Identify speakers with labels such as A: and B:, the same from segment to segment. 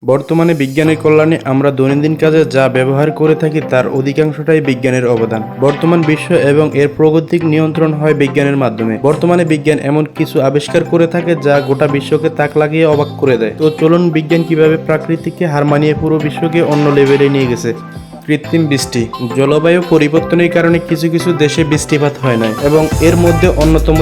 A: বর্তমানে বিজ্ঞানের কল্যাণে আমরা দৈনন্দিন কাজে যা ব্যবহার করে থাকি তার অধিকাংশটাই বিজ্ঞানের অবদান। বর্তমান বিশ্ব এবং এর প্রগতির নিয়ন্ত্রণ হয় বিজ্ঞানের মাধ্যমে। বর্তমানে বিজ্ঞান এমন কিছু আবিষ্কার করে থাকে যা গোটা বিশ্বকে তাক লাগিয়ে অবাক করে দেয়। তো চলুন বিজ্ঞান কিভাবে প্রাকৃতিককে হার মানিয়ে পুরো বিশ্বকে অন্য লেভেলে নিয়ে গেছে। কৃত্রিম বৃষ্টি। জলবায়ু পরিবর্তনের কারণে কিছু কিছু দেশে বৃষ্টিপাত হয় না, এবং এর মধ্যে অন্যতম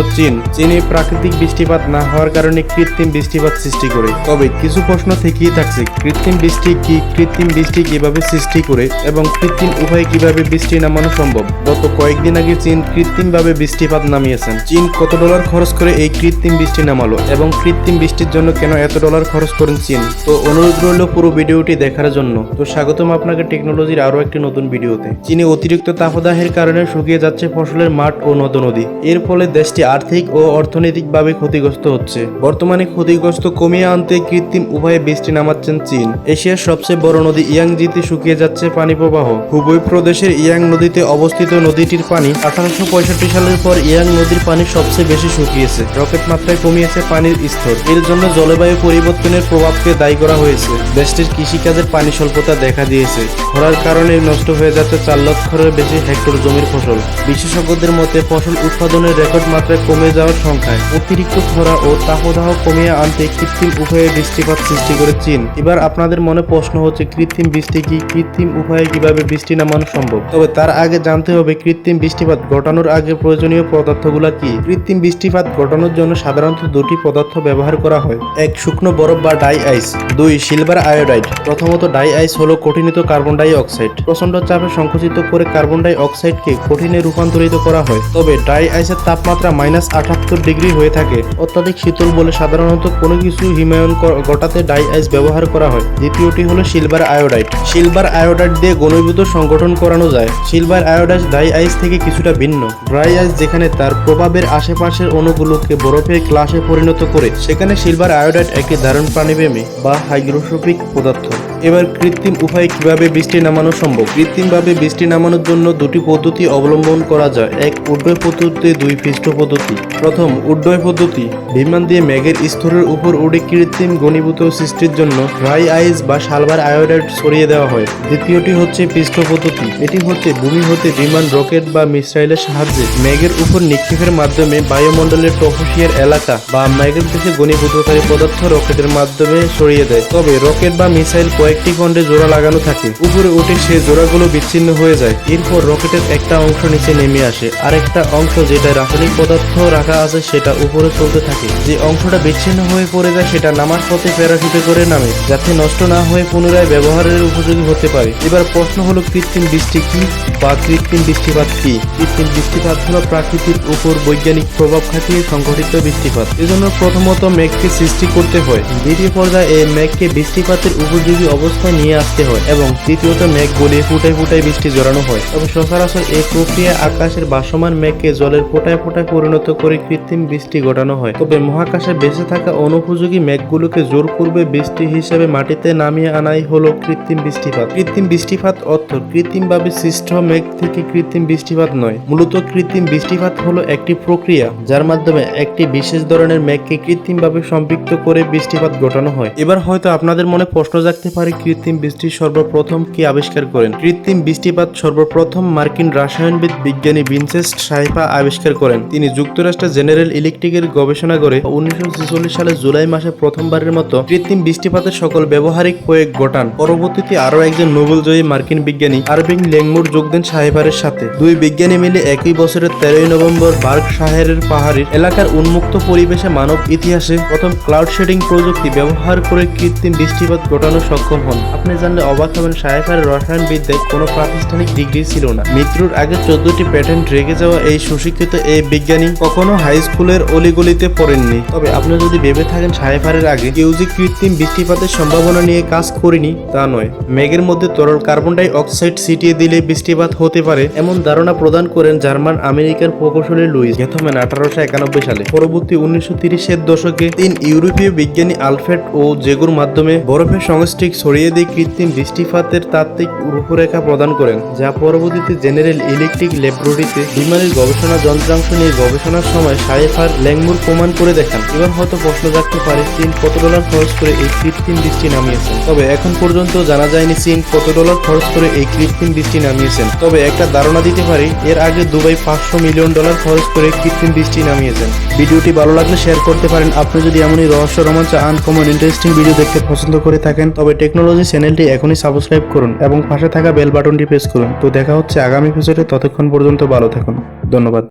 A: চীনে প্রাকৃতিক বৃষ্টিপাত না হওয়ার কারণে কৃত্রিম বৃষ্টিপাত সৃষ্টি করে। তবে কিছু প্রশ্ন থেকেই থাকছে, কৃত্রিম বৃষ্টি কি, কৃত্রিম বৃষ্টি কিভাবে সৃষ্টি করে, এবং কৃত্রিম উপায়ে কিভাবে বৃষ্টি নামানো সম্ভব। গত কয়েকদিন আগে চীন কৃত্রিমভাবে বৃষ্টিপাত নামিয়েছেন। চীন কত ডলার খরচ করে এই কৃত্রিম বৃষ্টি নামালো, এবং কৃত্রিম বৃষ্টির জন্য কেন এত ডলার খরচ করেন চীন। তো অনুরোধ রইল পুরো ভিডিওটি দেখার জন্য। তো স্বাগতম আপনাকে টেকনোলজির আরো একটি নতুন ভিডিওতে। চীনে অতিরিক্ত তাপদাহের কারণে শুকিয়ে যাচ্ছে ফসলের মাঠ ও নদ-নদী। এর ফলে দেশটি আর্থিক ও অর্থনৈতিকভাবে ক্ষতিগ্রস্ত হচ্ছে। বর্তমানে ক্ষতিগ্রস্ত কমিয়ে আনতে কৃত্রিম উপায়ে বৃষ্টি নামাচ্ছেন চীন। এশিয়ার সবচেয়ে বড় নদী ইয়াংজিতে শুকিয়ে যাচ্ছে পানি প্রবাহ। হুবই প্রদেশের ইয়াং নদীতে অবস্থিত নদীটির পানি 1865 সালের পর ইয়াং নদীর পানি সবচেয়ে বেশি শুকিয়েছে। রকেট মাত্রায় কমিয়েছে পানির স্তর। এর জন্য জলবায়ু পরিবর্তনের প্রভাবকে দায়ী করা হয়েছে। দেশটির কৃষিকাজের পানি স্বল্পতা দেখা দিয়েছে। খরার কারণে নষ্ট হয়ে যাচ্ছে 4 লক্ষের বেশি হেক্টর জমির ফসল। বিশেষজ্ঞদের মতে ফসল উৎপাদনের রেকর্ড মাত্রায় কমে যাওয়ার সংখ্যায় অতিরিক্ত খরা ও তাপদাহ কমিয়ে আনতে কৃত্রিম উপায়ে বৃষ্টিপাত সৃষ্টি করে চীন। এবার আপনাদের মনে প্রশ্ন হচ্ছে, কৃত্রিম বৃষ্টি কি, কৃত্রিম উপায়ে কিভাবে বৃষ্টি নামানো সম্ভব। তবে তার আগে জানতে হবে কৃত্রিম বৃষ্টিপাত ঘটানোর আগে প্রয়োজনীয় পদার্থগুলো কি। কৃত্রিম বৃষ্টিপাত ঘটানোর জন্য সাধারণত দুটি পদার্থ ব্যবহার করা হয়। 1 শুকনো বরফ বা ডাই আইস, 2 সিলভার আয়োডাইড। প্রথমত ডাই আইস হলো কঠিনিত কার্বন ডাই অক্সাইড। প্রচন্ড চাপে সংকুচিত করে কার্বন ডাই অক্সাইডকে কঠিনে রূপান্তরিত করা হয়। তবে ড্রাই আইসের তাপমাত্রা -78 ডিগ্রি হয়ে থাকে, অত্যাধিক শীতল বলে সাধারণত কোনো কিছু হিমায়ন ঘটাতে ডাই আইস ব্যবহার করা হয়। দ্বিতীয়টি হলো সিলভার আয়োডাইড। সিলভার আয়োডাইড দিয়ে ঘনীভূত সংগঠন করানো যায়। সিলভার আয়োডাইড ড্রাই আইস থেকে কিছুটা ভিন্ন। ড্রাই আইস যেখানে তার প্রভাবের আশেপাশের অণুগুলোকে বরফের গ্লাসে পরিণত করে, সেখানে সিলভার আয়োডাইড একটি দারুণ প্রাণীপ্রেমী বা হাইগ্রোস্কোপিক পদার্থ। এবার কৃত্রিম উপায়ে কিভাবে বৃষ্টি নামানো সম্ভব। কৃত্রিমভাবে বৃষ্টি নামানোর জন্য দুটি পদ্ধতি অবলম্বন করা যায়। 1 উড্ডয় পদ্ধতি, 2 পৃষ্ঠ পদ্ধতি। প্রথম উড্ডয় পদ্ধতি। বিমান দিয়ে মেঘের স্তরের উপর উড়ে কৃত্রিম ঘনীভূত সৃষ্টির জন্য ড্রাই আইস বা সালভার আয়োডাইড ছড়িয়ে দেওয়া হয়। দ্বিতীয়টি হচ্ছে পৃষ্ঠ পদ্ধতি। এটি হচ্ছে ভূমি হতে বিমান, রকেট বা মিসাইলের সাহায্যে মেঘের উপর নিক্ষেপের মাধ্যমে বায়ুমণ্ডলের ট্রপোস্ফিয়ার এলাকা বা মেঘের দেশে ঘনীভূতকারী পদার্থ রকেটের মাধ্যমে ছড়িয়ে দেয়। তবে রকেট বা মিসাইল কয়েকটি খণ্ডে জোড়া লাগানো থাকে। উপরে উঠে সে জোড়াগুলো বিচ্ছিন্ন হয়ে যায়। এরপর রকেটের একটা অংশ নিচে নেমে আসে, আর একটা অংশ যেটা রাসায়নিক পদার্থ রাখা আছে সেটা উপরে চলতে থাকে। যে অংশটা বিচ্ছিন্ন হয়ে পড়ে যায় সেটা নামার পথে প্যারাশুটে করে নামে, যাতে নষ্ট না হয়ে পুনরায় ব্যবহারের উপযোগী হতে পারে। এবার প্রশ্ন হলো, কৃত্রিম বৃষ্টি কি বা কৃত্রিম বৃষ্টিপাত কি। কৃত্রিম বৃষ্টিপাত হলো প্রাকৃতির উপর বৈজ্ঞানিক প্রভাব খাটিয়ে সংঘটিত বৃষ্টিপাত। এজন্য প্রথমত মেঘকে সৃষ্টি করতে হয়। দ্বিতীয় পর্যায়ে এই মেঘকে বৃষ্টিপাতের উপযোগী অবস্থায় নিয়ে আসতে হয়, এবং তৃতীয়ত মেঘ গলিয়ে ফুটায় ফুটায় বৃষ্টি জড়ানো হয়। তবে সচরাচর এই প্রক্রিয়া আকাশের ভাসমান মেঘকে জলের ফোঁটায় ফোঁটায় পরিণত করে কৃত্রিম বৃষ্টি ঘটানো হয়। তবে মহাকাশে বেঁচে থাকা অনুপযোগী মেঘগুলোকে জোর করবে বৃষ্টি হিসেবে মাটিতে নামিয়ে আনাই হলো কৃত্রিম বৃষ্টিপাত। কৃত্রিম বৃষ্টিপাত অর্থ কৃত্রিমভাবে সৃষ্ট মেঘ থেকে কৃত্রিম বৃষ্টিপাত নয়। মূলত কৃত্রিম বৃষ্টিপাত হলো একটি প্রক্রিয়া যার মাধ্যমে একটি বিশেষ ধরনের মেঘকে কৃত্রিমভাবে সম্পৃক্ত করে বৃষ্টিপাত ঘটানো হয়। এবার হয়তো আপনাদের মনে প্রশ্ন জাগতে পারে, কৃত্রিম বৃষ্টি সর্বপ্রথম কে আবিষ্কার করেন। কৃত্রিম বৃষ্টিপাত সর্বপ্রথম মার্কিন রসায়নবিদ বিজ্ঞানী ভিনসেন্ট সাইফা আবিষ্কার করেন। তিনি যুক্তরাষ্ট্রের জেনারেল ইলেকট্রিকের গবেষণা করে 1946 সালের জুলাই মাসে প্রথমবারের মতো কৃত্রিম বৃষ্টিপাতের সকল ব্যবহারিক প্রয়োগ ঘটান। পরবর্তীতে আরও একজন নোবেলজয়ী মার্কিন বিজ্ঞানী আরভিং ল্যাংমুর যোগ দেন সাইফারের সাথে। দুই বিজ্ঞানী মিলে একই বছরের 13 নভেম্বর বার্কশায়ারের পাহাড়ি এলাকার উন্মুক্ত পরিবেশে মানব ইতিহাসে প্রথম ক্লাউড শেডিং প্রযুক্তি ব্যবহার করে কৃত্রিম বৃষ্টিপাত ঘটানো সক্ষম হন। আপনি জানলে অবাক হবেন, সাইফারের রসায়নবিদ্যায় কোনো প্রাতিষ্ঠানিক ডিগ্রি ছিল না। মৃত্যুর আগে 14টি প্যাটেন্ট রেখে যাওয়া এই সুশিক্ষিত এই বিজ্ঞানী কখনো হাই স্কুলের অলিগলিতে পড়েননি। তবে আপনি যদি ভেবে থাকেন সাইফারের আগে কেউ যে কৃত্রিম বৃষ্টিপাতের সম্ভাবনা নিয়ে কাজ করেনি, তা নয়। মেঘের মধ্যে তরল কার্বন ডাই অক্সাইড ছিটিয়ে দিলে বৃষ্টিপাত হতে পারে, এমন ধারণা প্রদান করেন জার্মান আমেরিকান প্রকৌশলী লুইস গ্যাথম্যান 1891 সালে। পরবর্তী 1930-এর দশকে 3 ইউরোপীয় বিজ্ঞানী আলফ্রেড ও জেগোর মাধ্যমে বরফের সংশ্লিষ্ট ছড়িয়ে দিয়ে কৃত্রিম বৃষ্টিপাতের তাত্ত্বিক রূপরেখা প্রদান করেন, যা পরবর্তীতে জেনারেল ইলেকট্রিক ল্যাবরেটরিতে বিমানের গবেষণা যন্ত্রাংশ নিয়ে গবেষণার সময় সাইফার ল্যাংমুর প্রমাণ করে দেখান। এবার হয়তো প্রশ্ন জাগতে পারে, চীন কত ডলার খরচ করে এই কৃত্রিম বৃষ্টি নামিয়েছেন। তবে এখন পর্যন্ত জানা যায়নি চীন কত ডলার খরচ করে এই কৃত্রিম বৃষ্টি নামিয়েছেন। তবে একটা ধারণা দিতে পারি, এর আগে দুবাই $500 মিলিয়ন খরচ করে কৃত্রিম বৃষ্টি নামিয়েছেন। ভিডিওটি ভালো লাগলে শেয়ার করতে পারেন। আপনি যদি এমনই রহস্য, রোমাঞ্চ, আনকমন, ইন্টারেস্টিং ভিডিও দেখতে পছন্দ করে থাকেন, তবে টেকনোলজি চ্যানেলটি এখনই সাবস্ক্রাইব করুন এবং পাশে থাকা বেল বাটনটি প্রেস করুন। তো দেখা হচ্ছে আগামী এপিসোডে। ততক্ষণ পর্যন্ত ভালো থাকুন। ধন্যবাদ।